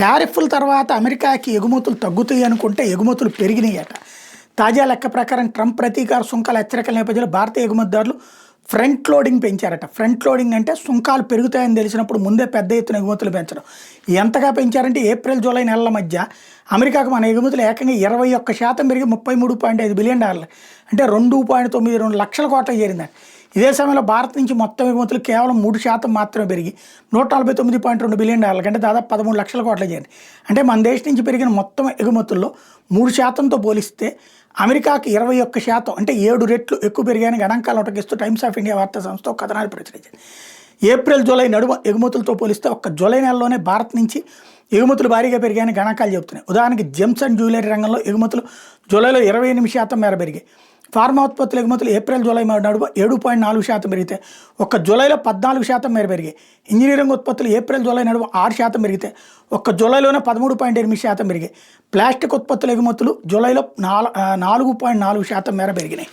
టారిఫ్ల తర్వాత అమెరికాకి ఎగుమతులు తగ్గుతాయి అనుకుంటే ఎగుమతులు పెరిగినాయట. తాజా లెక్క ప్రకారం ట్రంప్ ప్రతీకార సుంకాల హెచ్చరికల నేపథ్యంలో భారతీయ ఎగుమతిదారులు ఫ్రంట్ లోడింగ్ పెంచారట. ఫ్రంట్ లోడింగ్ అంటే సుంకాలు పెరుగుతాయని తెలిసినప్పుడు ముందే పెద్ద ఎత్తున ఎగుమతులు పెంచడం. ఎంతగా పెంచారంటే ఏప్రిల్ జూలై నెలల మధ్య అమెరికాకు మన ఎగుమతులు ఏకంగా 21% పెరిగి $33.5 బిలియన్, అంటే 2.92 లక్షల కోట్లకు చేరిందండి. ఇదే సమయంలో భారత్ నుంచి మొత్తం ఎగుమతులు కేవలం 3% మాత్రమే పెరిగి $149.2 బిలియన్, అంటే దాదాపు 13 లక్షల కోట్లకు చేరింది. అంటే మన దేశం నుంచి పెరిగిన మొత్తం ఎగుమతుల్లో 3%తో పోలిస్తే అమెరికాకి 21%, అంటే 7 రెట్లు ఎక్కువ పెరిగాయని గణాంకాలు ఉటకిస్తూ టైమ్స్ ఆఫ్ ఇండియా వార్తా సంస్థ ఒక కథనాలు ప్రచురించింది. ఏప్రిల్ జూలై నడుమ ఎగుమతులతో పోలిస్తే ఒక్క జూలై నెలలోనే భారత్ నుంచి ఎగుమతులు భారీగా పెరిగాయని గణాంకాలు చెబుతున్నాయి. ఉదాహరణకి జెమ్స్ అండ్ జ్యువెలరీ రంగంలో ఎగుమతులు జూలైలో 28% మేర పెరిగాయి. ఫార్మా ఉత్పత్తుల ఎగుమతులు ఏప్రిల్ జూలై నడుమ 7.4% పెరిగితే ఒక్క జూలైలో 14% మేర పెరిగాయి. ఇంజనీరింగ్ ఉత్పత్తులు ఏప్రిల్ జూలై నడుమ 6% పెరిగితే ఒక్క జూలైలోనే 13.8% పెరిగాయి. ప్లాస్టిక్ ఉత్పత్తుల ఎగుమతులు జూలైలో 4.4% మేర పెరిగినాయి.